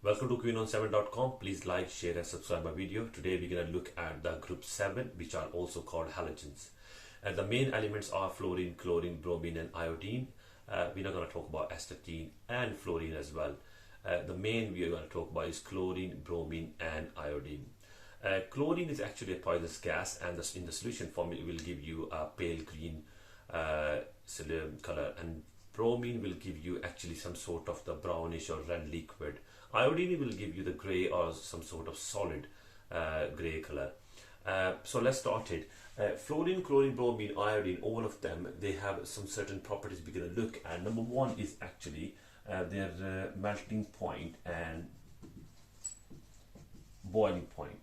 Welcome to queenon7.com. Please like, share and subscribe my video. Today we're going to look at the group 7, which are also called halogens. The main elements are fluorine, chlorine, bromine and iodine. We're not going to talk about astatine and fluorine as well. The main we are going to talk about is chlorine, bromine and iodine. Chlorine is actually a poisonous gas, and in the solution form it will give you a pale green color, and bromine will give you actually some sort of the brownish or red liquid. Iodine will give you the grey or some sort of solid grey color. So let's start it. Fluorine, chlorine, bromine, iodine, all of them, they have some certain properties we're going to look at. Number one is actually their melting point and boiling point.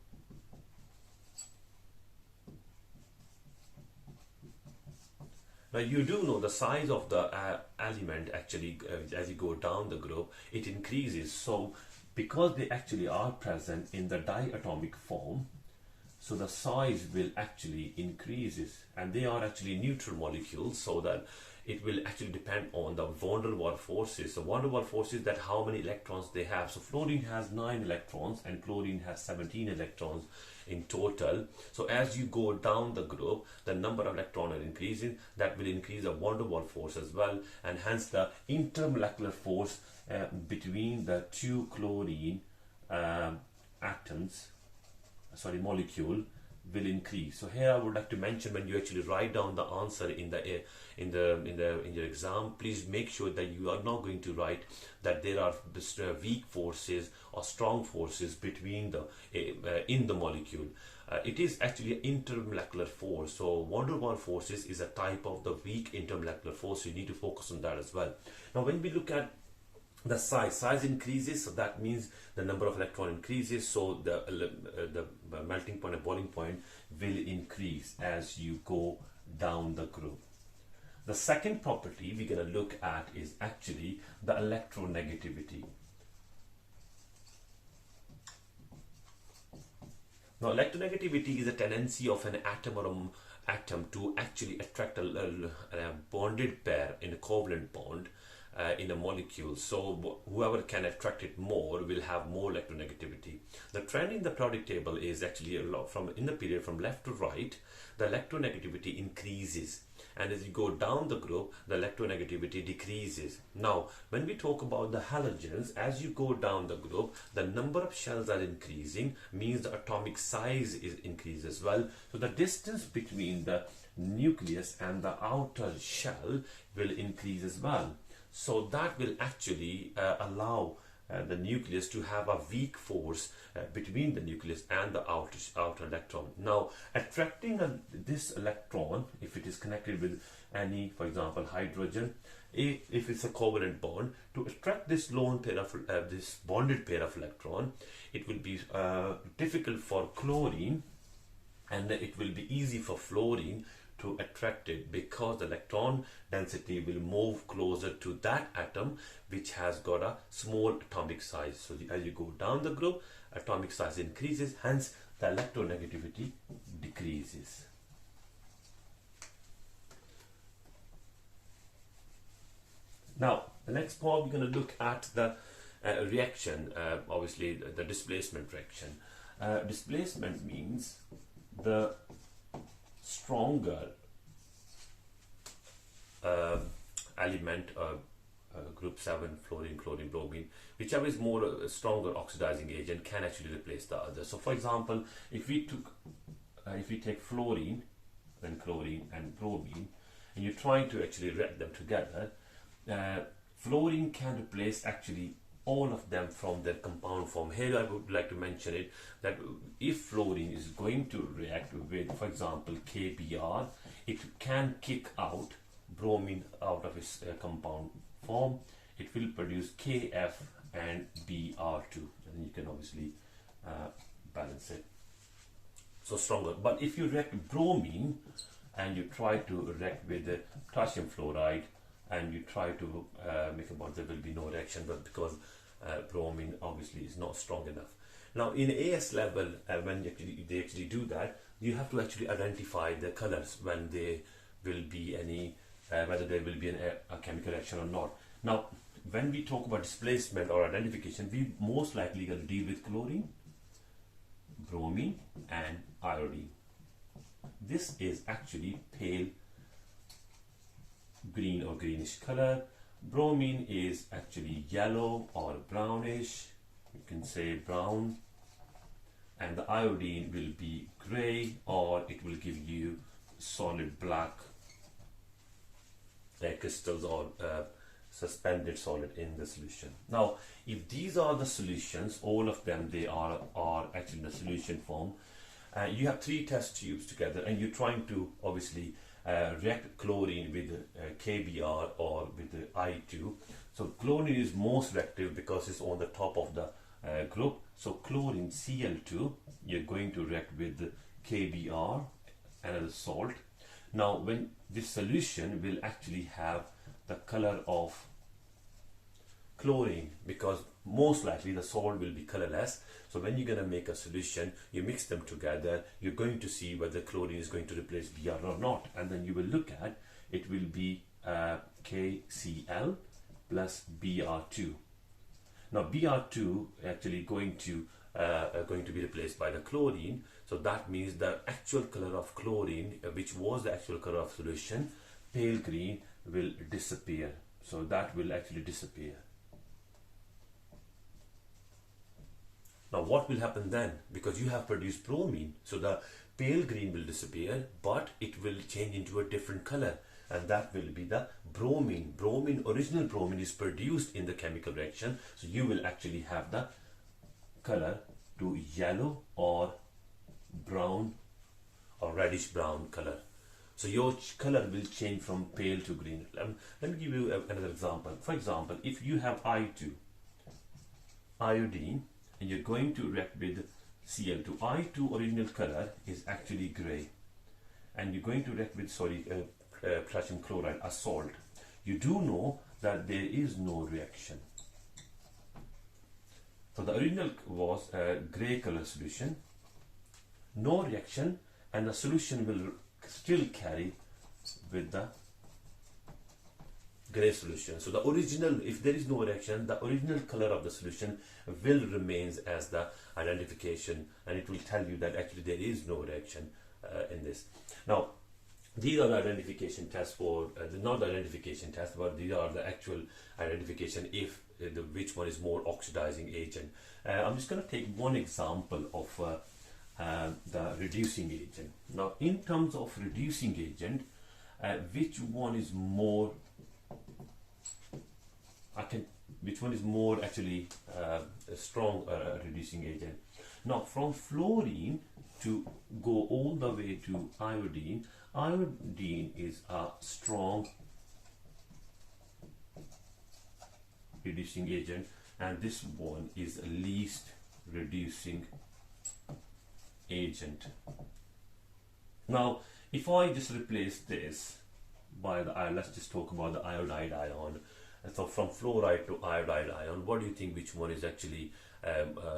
Now you do know the size of the element actually as you go down the group it increases, so because they actually are present in the diatomic form, so the size will actually increases, and they are actually neutral molecules, so that it will actually depend on the van der Waals forces. So van der Waals forces, that how many electrons they have. So fluorine has 9 electrons and chlorine has 17 electrons in total. So as you go down the group, the number of electrons are increasing. That will increase the van der Waals force as well, and hence the intermolecular force between the two chlorine molecule will increase. So here I would like to mention, when you actually write down the answer in your exam, please make sure that you are not going to write that there are weak forces or strong forces between the in the molecule. It is actually an intermolecular force. So van der Waals forces is a type of the weak intermolecular force, so you need to focus on that as well. Now when we look at the size increases, so that means the number of electron increases, so the melting point and boiling point will increase as you go down the group. The second property we're going to look at is actually the electronegativity. Now electronegativity is a tendency of an atom or an atom to actually attract a bonded pair in a covalent bond in a molecule. So whoever can attract it more will have more electronegativity. The trend in the periodic table is actually a lot in the period from left to right, the electronegativity increases, and as you go down the group the electronegativity decreases. Now when we talk about the halogens, as you go down the group the number of shells are increasing, means the atomic size is increased as well. So the distance between the nucleus and the outer shell will increase as well. So that will actually allow the nucleus to have a weak force between the nucleus and the outer electron. Now attracting this electron, if it is connected with any, for example, hydrogen, if it's a covalent bond, to attract this lone pair of this bonded pair of electron, it will be difficult for chlorine, and it will be easy for fluorine to attract it, because the electron density will move closer to that atom which has got a small atomic size. So as you go down the group, atomic size increases, hence the electronegativity decreases. Now the next part we're going to look at the reaction, obviously the displacement reaction. Displacement means the stronger element, group 7, fluorine, chlorine, bromine, whichever is more stronger oxidizing agent can actually replace the other. So for example, if we take fluorine, then chlorine and bromine, and you're trying to actually react them together, fluorine can replace actually all of them from their compound form. Here I would like to mention it, that if fluorine is going to react with, for example, KBr, it can kick out bromine out of its compound form. It will produce Kf and Br2, and you can obviously balance it. So stronger. But if you react bromine and you try to react with the potassium fluoride and you try to make a bond, there will be no reaction, but because bromine obviously is not strong enough. Now in AS level, when they actually do that, you have to actually identify the colors when they will be any, whether there will be a chemical reaction or not. Now when we talk about displacement or identification, we most likely going to deal with chlorine, bromine and iodine. This is actually pale green or greenish color. Bromine is actually yellow or brownish, you can say brown, and the iodine will be gray, or it will give you solid black crystals or suspended solid in the solution. Now, if these are the solutions, all of them, they are actually in the solution form. You have 3 test tubes together, and you're trying to obviously react chlorine with KBr or with the I2. So chlorine is most reactive because it's on the top of the group. So chlorine Cl2, you're going to react with KBr, another salt. Now, when this solution will actually have the color of chlorine, because most likely the salt will be colorless. So when you're going to make a solution, you mix them together, you're going to see whether chlorine is going to replace Br or not, and then you will look at it will be KCl plus Br2. Now Br2 actually going to be replaced by the chlorine, so that means the actual color of chlorine, which was the actual color of solution, pale green, will disappear. So that will actually disappear. Now what will happen then? Because you have produced bromine, so the pale green will disappear, but it will change into a different color, and that will be the bromine. Original bromine is produced in the chemical reaction, so you will actually have the color to yellow or brown or reddish brown color. So your color will change from pale to green. Let me give you another example. For example, if you have I2, iodine, and you're going to react with Cl2. I2 original color is actually gray, and you're going to react with potassium chloride, a salt. You do know that there is no reaction. So the original was a gray color solution, no reaction, and the solution will still carry with the gray solution. So the original, if there is no reaction, the original color of the solution will remains as the identification, and it will tell you that actually there is no reaction in this. Now, these are the identification tests for not the identification test, but these are the actual identification if which one is more oxidizing agent. I'm just going to take one example of the reducing agent. Now, in terms of reducing agent, which one is more actually a strong reducing agent? Now, from fluorine to go all the way to iodine, iodine is a strong reducing agent, and this one is a least reducing agent. Now, if I just replace this by the let's just talk about the iodide ion. So from fluoride to iodide ion, what do you think, which one is actually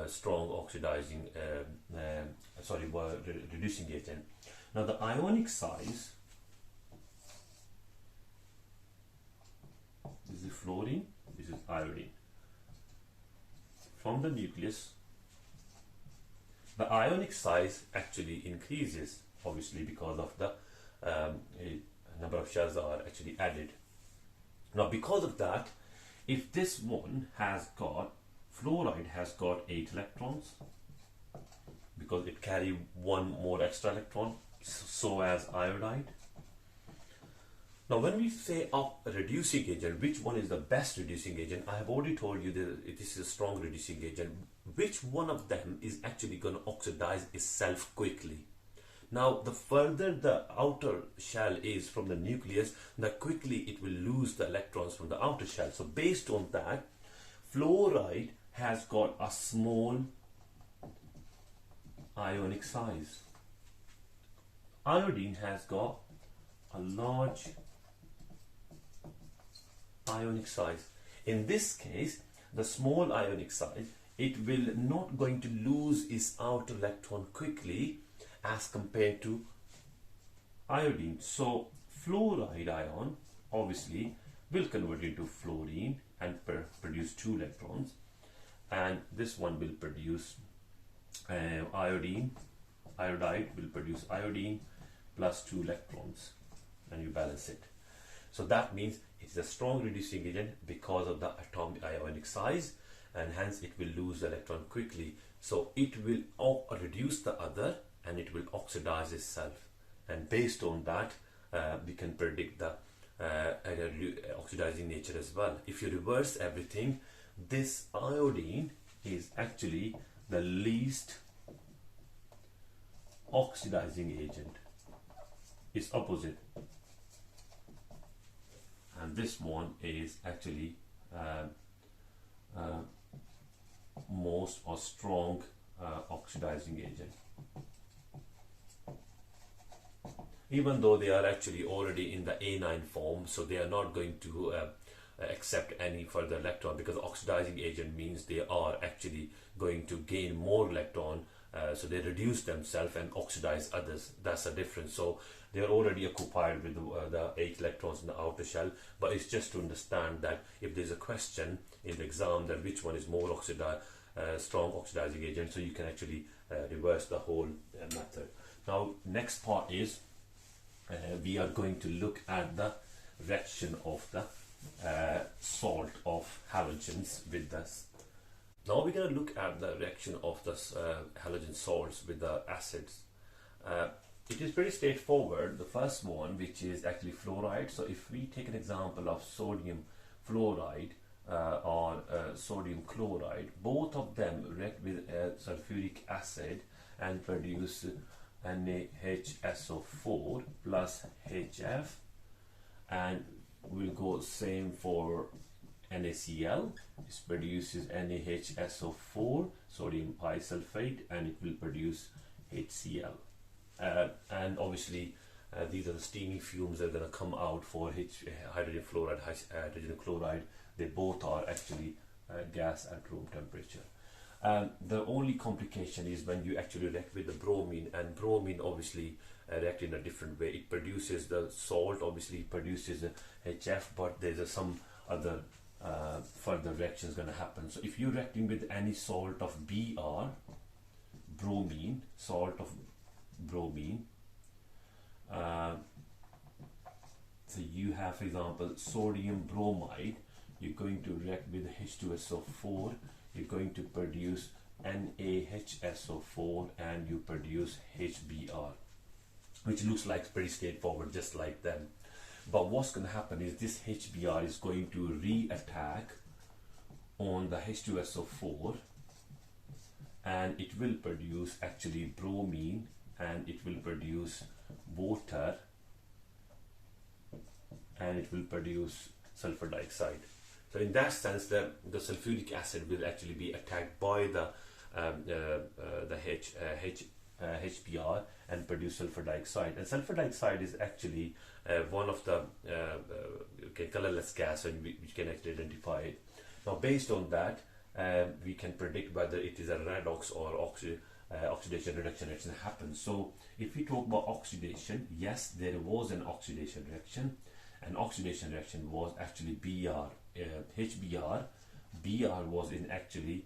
strong oxidizing reducing agent? Now the ionic size, this is fluorine, this is iodine. From the nucleus, the ionic size actually increases, obviously because of the number of shells are actually added. Now, because of that, if this one has got, fluoride has got 8 electrons, because it carry one more extra electron, so as iodide. Now, when we say of a reducing agent, which one is the best reducing agent? I have already told you that this is a strong reducing agent. Which one of them is actually going to oxidize itself quickly? Now, the further the outer shell is from the nucleus, the quickly it will lose the electrons from the outer shell. So based on that, fluoride has got a small ionic size. Iodine has got a large ionic size. In this case, the small ionic size, it will not going to lose its outer electron quickly as compared to iodine. So fluoride ion obviously will convert into fluorine and produce 2 electrons, and this one will produce iodide will produce iodine plus 2 electrons, and you balance it. So that means it is a strong reducing agent because of the atomic ionic size, and hence it will lose the electron quickly. So it will reduce the other and it will oxidize itself, and based on that we can predict the oxidizing nature as well. If you reverse everything, this iodine is actually the least oxidizing agent. It's opposite, and this one is actually most or strong oxidizing agent, even though they are actually already in the A9 form, so they are not going to accept any further electron, because oxidizing agent means they are actually going to gain more electron, so they reduce themselves and oxidize others. That's the difference. So they are already occupied with the 8 electrons in the outer shell, but it's just to understand that if there's a question in the exam that which one is more strong oxidizing agent, so you can actually reverse the whole method. Now next part is we are going to look at the reaction of the salt of halogens with this. Now we're going to look at the reaction of the halogen salts with the acids. It is pretty straightforward. The first one, which is actually fluoride. So if we take an example of sodium fluoride or sodium chloride, both of them react with sulfuric acid and produce NaHSO4 plus HF, and we'll go same for NaCl. This produces NaHSO4 sodium bisulfate, and it will produce HCl. And obviously these are the steamy fumes that are going to come out for hydrogen fluoride, hydrogen chloride. They both are actually gas at room temperature. The only complication is when you actually react with the bromine, and bromine obviously react in a different way. It produces the salt, obviously produces HF, but there's some other further reactions going to happen. So if you're reacting with any salt of Br, bromine, salt of bromine, so you have, for example, sodium bromide, you're going to react with H2SO4, you're going to produce NaHSO4, and you produce HBr, which looks like pretty straightforward, just like them. But what's going to happen is this HBr is going to re-attack on the H2SO4, and it will produce actually bromine, and it will produce water, and it will produce sulfur dioxide. So in that sense, the sulfuric acid will actually be attacked by the HBr and produce sulfur dioxide. And sulfur dioxide is actually one of the colorless gas, and we can actually identify it. Now based on that, we can predict whether it is a redox or oxidation reduction reaction happens. So if we talk about oxidation, yes, there was an oxidation reaction. An oxidation reaction was actually Br, HBr. Br was in actually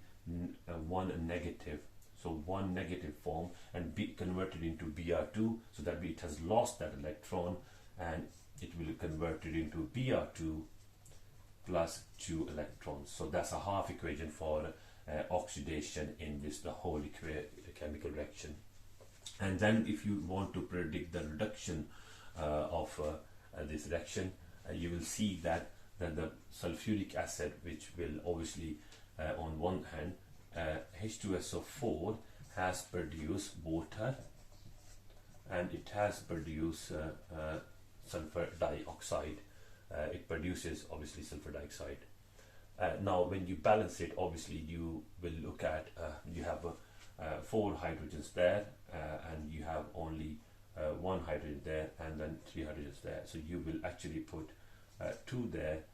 one negative, so one negative form, and be converted into Br2, so that it has lost that electron, and it will convert it into Br2 plus 2 electrons. So that's a half equation for oxidation in this the whole chemical reaction. And then if you want to predict the reduction of this reaction, you will see that the sulfuric acid, which will obviously on one hand H2SO4 has produced water, and it has produced sulfur dioxide. It produces obviously sulfur dioxide. Now when you balance it, obviously you will look at you have 4 hydrogens there, and you have only 1 hydrogen there, and then 3 hydrogens there. So you will actually put 2 there,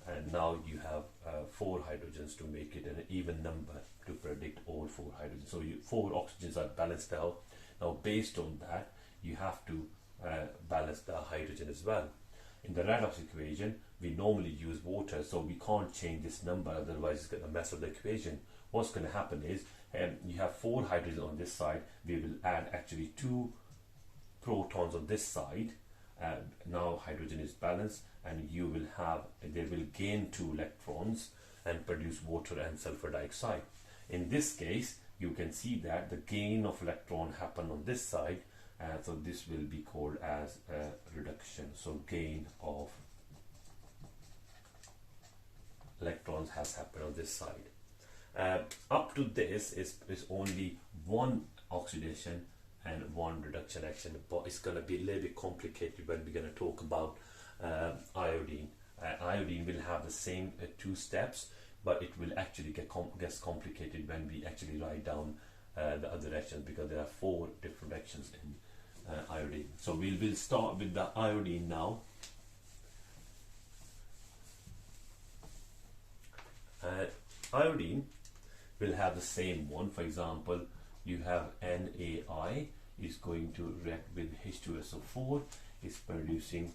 and now you have 4 hydrogens to make it an even number to predict all 4 hydrogens. So 4 oxygens are balanced out. Now based on that, you have to balance the hydrogen as well. In the redox equation, we normally use water, so we can't change this number, otherwise it's going to mess up the equation. What's going to happen is you have 4 hydrogen on this side, we will add actually 2 protons on this side. Now hydrogen is balanced, and they will gain 2 electrons and produce water and sulfur dioxide. In this case, you can see that the gain of electron happen on this side, so this will be called as reduction. So gain of electrons has happened on this side. Up to this is only one oxidation and one reduction action, but it's going to be a little bit complicated when we're going to talk about iodine. Iodine will have the same 2 steps, but it will actually gets complicated when we actually write down the other reactions, because there are 4 different reactions in iodine. So we will start with the iodine now. Iodine will have the same one. For example, you have NaI is going to react with H2SO4, is producing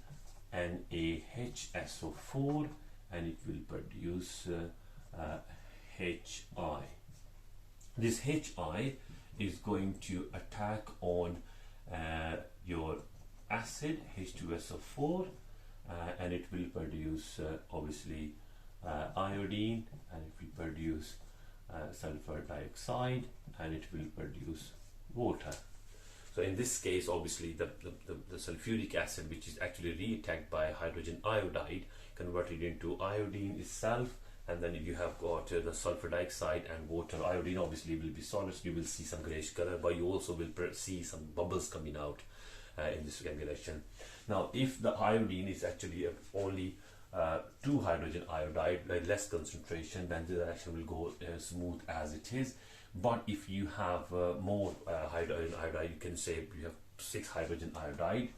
NaHSO4, and it will produce HI. This HI is going to attack on your acid H2SO4, and it will produce obviously iodine, and it will produce sulfur dioxide, and it will produce water. So in this case, obviously the sulfuric acid, which is actually reattacked by hydrogen iodide, converted into iodine itself, and then you have got the sulfur dioxide and water. Iodine obviously will be solid, so you will see some grayish color, but you also will see some bubbles coming out in this reaction. Now, if the iodine is actually only 2 hydrogen iodide, like less concentration, then the reaction will go smooth as it is. But if you have more hydrogen iodide, you can say you have 6 hydrogen iodide,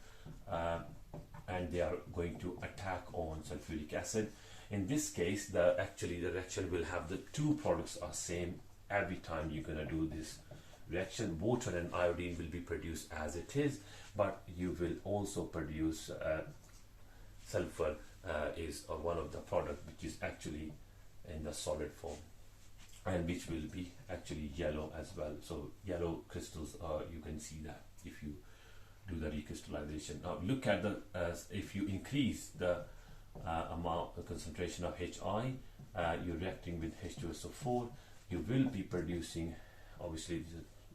and they are going to attack on sulfuric acid. In this case, the reaction will have the 2 products are same every time you're going to do this reaction. Water and iodine will be produced as it is, but you will also produce sulfur is one of the product which is actually in the solid form, and which will be actually yellow as well. So yellow crystals, you can see that if you do the recrystallization. Now look at the if you increase the amount, the concentration of HI, you're reacting with H2SO4, you will be producing, obviously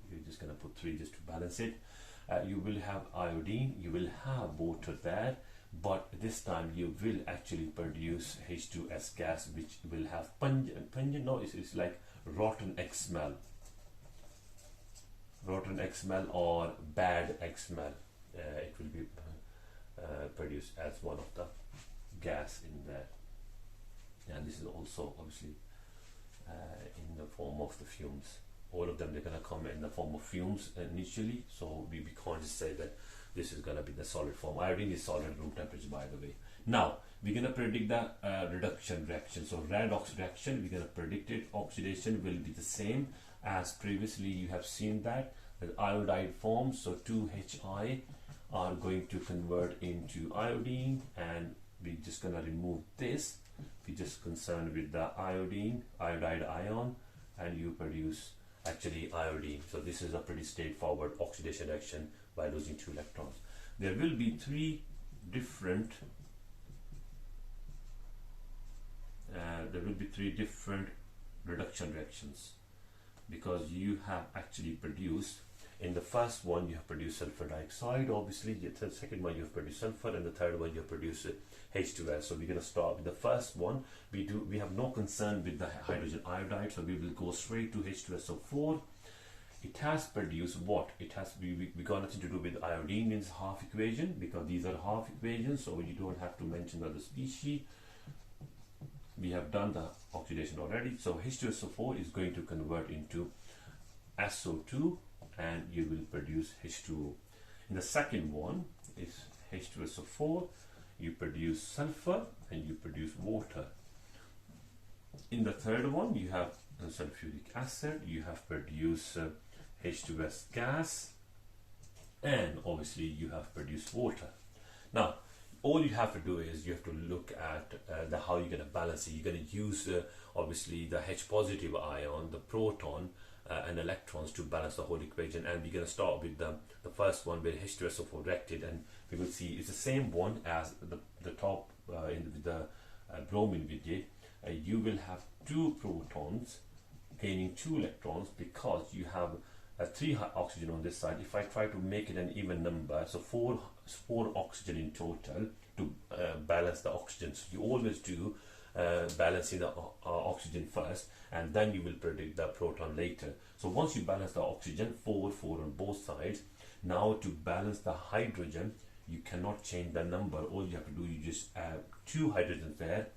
you're just going to put 3 just to balance it. You will have iodine, you will have water there, but this time you will actually produce H2S gas, which will have pungent, no, it's like rotten egg smell, or bad egg smell. It will be produced as one of the gas in there, and this is also obviously in the form of the fumes. All of them, they're going to come in the form of fumes initially, so we can't just say that this is going to be the solid form. Iodine is solid at room temperature, by the way. Now we're going to predict the reduction reaction. So redox reaction, we're going to predict it. Oxidation will be the same as previously. You have seen that the iodide forms, so 2HI are going to convert into iodine, and we're just going to remove this. We're just concerned with the iodide ion, and you produce actually iodine. So this is a pretty straightforward oxidation reaction by losing 2 electrons. There will be 3 different reduction reactions, because you have actually produced, in the first one you have produced sulfur dioxide, obviously the second one you have produced sulfur, and the third one you have produced H2S. So we're going to start with the first one. We have no concern with the hydrogen iodide, so we will go straight to H2SO4. It has produced what? It has, we got nothing to do with iodine in this half equation, because these are half equations, so you don't have to mention other species. We have done the oxidation already. So H2SO4 is going to convert into SO2, and you will produce H2O. In the second one is H2SO4, you produce sulfur and you produce water. In the third one, you have sulfuric acid, you have produced H2S gas, and obviously you have produced water. Now all you have to do is you have to look at how you're going to balance it. You're going to use obviously the H positive ion, the proton, and electrons to balance the whole equation. And we're going to start with the first one where H2SO4 reacted, and we will see it's the same one as the top with the bromine we did. You will have 2 protons gaining 2 electrons because you have 3 oxygen on this side. If I try to make it an even number, so 4 oxygen in total to balance the oxygen. So you always do balancing the oxygen first, and then you will predict the proton later. So once you balance the oxygen, 4 on both sides. Now to balance the hydrogen, you cannot change the number. All you have to do, you just add 2 hydrogens there,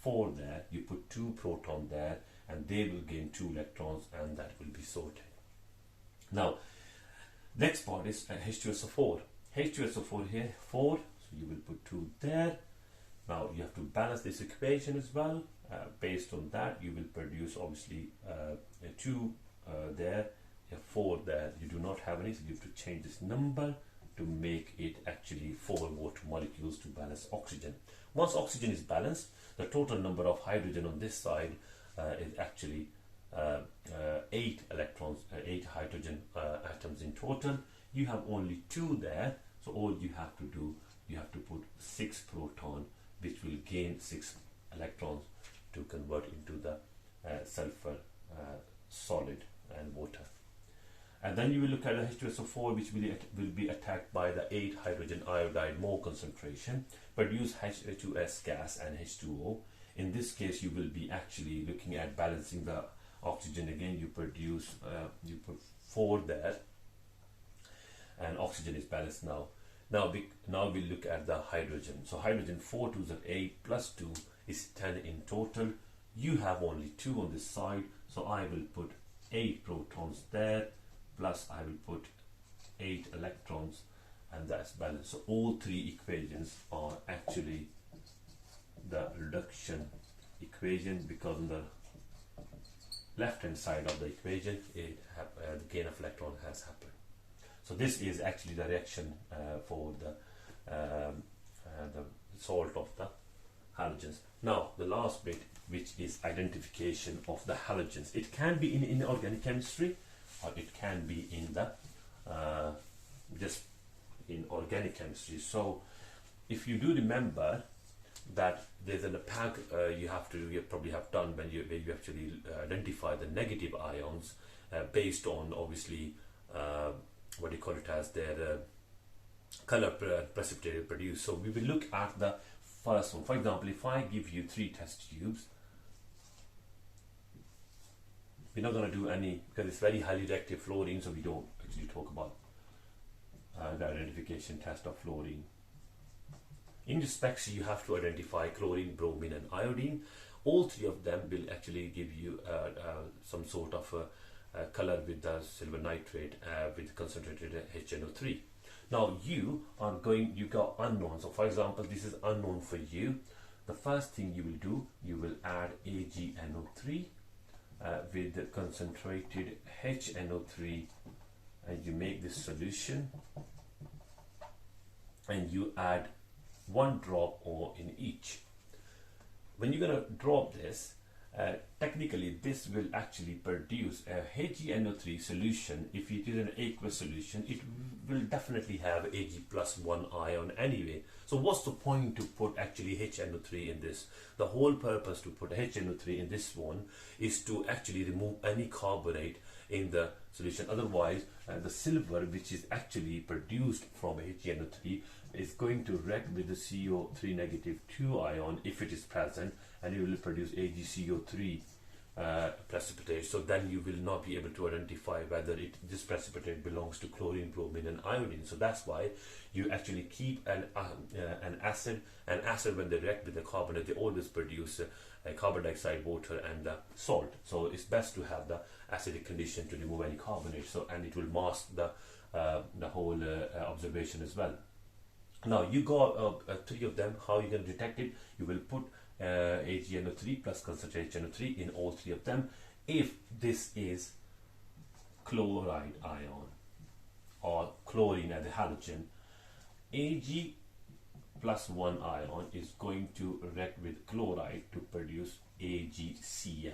4 there, you put 2 proton there, and they will gain 2 electrons, and that will be sorted. Now next part is H2SO4. H2SO4 here, 4, so you will put 2 there. Now you have to balance this equation as well. Based on that, you will produce obviously 2 there, 4 there. You do not have any, so you have to change this number to make it actually 4 water molecules to balance oxygen. Once oxygen is balanced, the total number of hydrogen on this side is actually 8 electrons, 8 hydrogen atoms in total. You have only 2 there, so all you have to do, you have to put 6 proton, which will gain 6 electrons to convert into the sulfur solid and water. And then you will look at the H2SO4, which will be attacked by the 8 hydrogen iodide more concentration, produce H2S gas and H2O. In this case, you will be actually looking at balancing the oxygen again. You produce, you put 4 there, and oxygen is balanced now. Now we look at the hydrogen. So hydrogen, 4 2s are 8 plus 2 is 10 in total. You have only 2 on this side, so I will put 8 protons there, plus I will put 8 electrons, and that's balanced. So all 3 equations are actually the reduction equation, because on the left hand side of the equation the gain of electron has happened. So this is actually the reaction for the salt of the halogens. Now the last bit, which is identification of the halogens. It can be in inorganic chemistry, or it can be in the just in organic chemistry. So if you do remember that there's a pack you probably have done when you actually identify the negative ions based on obviously what do you call it as their color precipitated produced. So we will look at the first one. For example, if I give you 3 test tubes, we're not going to do any, because it's very highly reactive fluorine, so we don't actually talk about the identification test of fluorine. In the specs, you have to identify chlorine, bromine and iodine. All 3 of them will actually give you some sort of color with the silver nitrate with concentrated HNO3. Now you got unknown. So for example, this is unknown for you. The first thing you will do, you will add AgNO3 with the concentrated HNO3, and you make this solution, and you add 1 drop or in each. When you're going to drop this, technically this will actually produce a HgNO3 solution. If it is an aqueous solution, it will definitely have Ag plus 1 ion anyway. So what's the point to put actually HNO3 in this? The whole purpose to put HNO3 in this one is to actually remove any carbonate in the solution. Otherwise the silver, which is actually produced from HNO3, is going to react with the CO3 negative 2 ion if it is present, and it will produce AgCO3 precipitate. So then you will not be able to identify whether this precipitate belongs to chlorine, bromine and iodine. So that's why you actually keep an acid. An acid, when they react with the carbonate, they always produce carbon dioxide, water and salt. So it's best to have the acidic condition to remove any carbonate. So, and it will mask the whole observation as well. Now you got 3 of them. How are you going to detect it? You will put AgNO3 plus concentrated HNO3 in all 3 of them. If this is chloride ion or chlorine as a halogen, Ag plus 1 ion is going to react with chloride to produce AgCl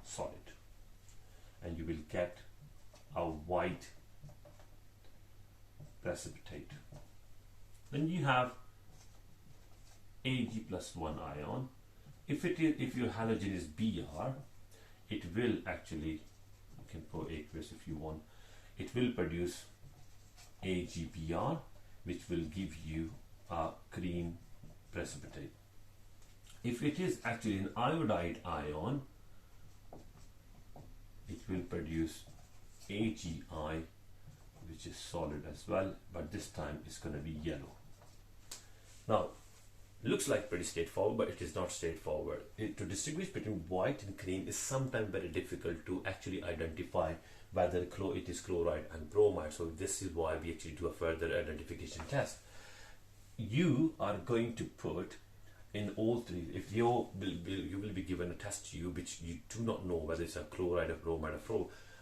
solid, and you will get a white precipitate. Then you have Ag plus 1 ion. If your halogen is Br, it will actually, you can put aqueous if you want, it will produce AgBr, which will give you a cream precipitate. If it is actually an iodide ion, it will produce AgI, which is solid as well, but this time it's going to be yellow. Now, looks like pretty straightforward, but it is not straightforward. To distinguish between white and cream is sometimes very difficult to actually identify whether it is chloride and bromide. So this is why we actually do a further identification test. You are going to put in all three. If you will be given a test tube which you do not know whether it's a chloride or bromide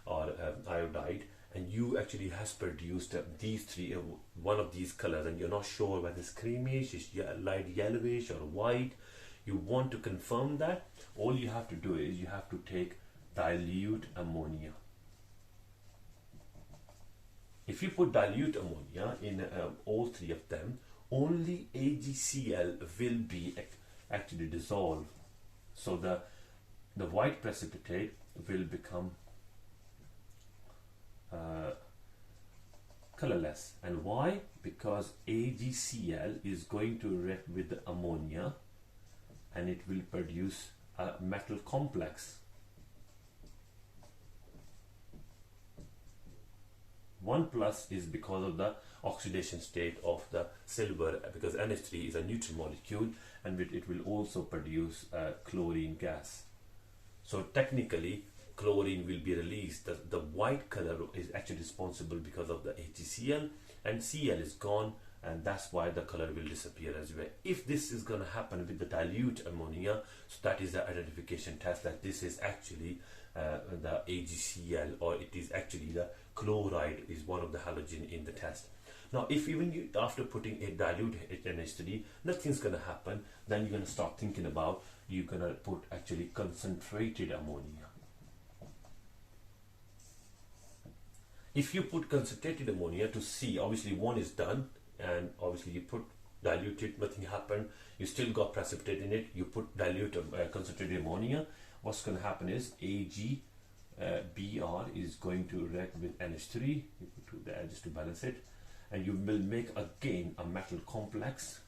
or iodide, and you actually has produced these three, one of these colors, and you're not sure whether it's creamish, it's light yellowish or white, you want to confirm that, all you have to do is you have to take dilute ammonia. If you put dilute ammonia in all three of them, only AgCl will be actually dissolved. So the white precipitate will become colorless. And why? Because AgCl is going to react with the ammonia and it will produce a metal complex. 1+ is because of the oxidation state of the silver, because NH3 is a neutral molecule, and it will also produce chlorine gas. So technically chlorine will be released. The white color is actually responsible because of the AgCl, and Cl is gone, and that's why the color will disappear as well. If this is going to happen with the dilute ammonia, so that is the identification test that this is actually the AgCl, or it is actually the chloride is one of the halogen in the test. Now, if even you, after putting a dilute NH3, nothing's going to happen, then you're going to start thinking about you're going to put actually concentrated ammonia. If you put concentrated ammonia to see, obviously one is done, and obviously you put diluted, nothing happened, you still got precipitate in it, you put dilute concentrated ammonia, what's going to happen is Br is going to react with NH3, you put the edges to balance it, and you will make again a metal complex,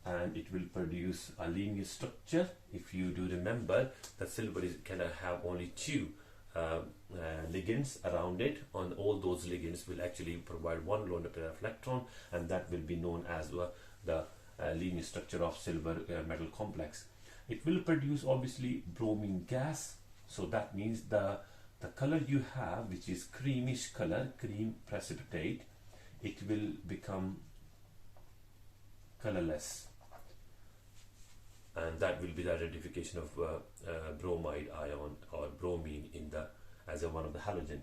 and it will produce a linear structure. If you do remember that silver can have only two ligands around it, and all those ligands will actually provide one lone pair of electron, and that will be known as the linear structure of silver metal complex. It will produce obviously bromine gas, so that means the color you have, which is creamish color, cream precipitate, it will become colorless, and that will be the identification of bromide ion or bromine in the as one of the halogen.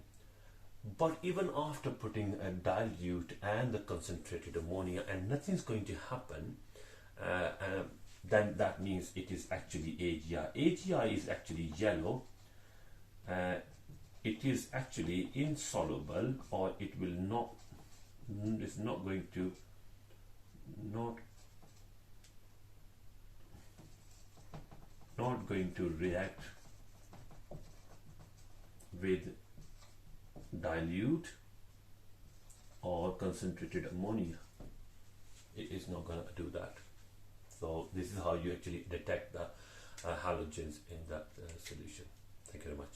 But even after putting a dilute and the concentrated ammonia and nothing's going to happen, then that means it is actually AgI. AgI is actually yellow. It is actually insoluble, or it will not, it's not going to not going to react with dilute or concentrated ammonia. It is not going to do that. So this is how you actually detect the halogens in that solution. Thank you very much.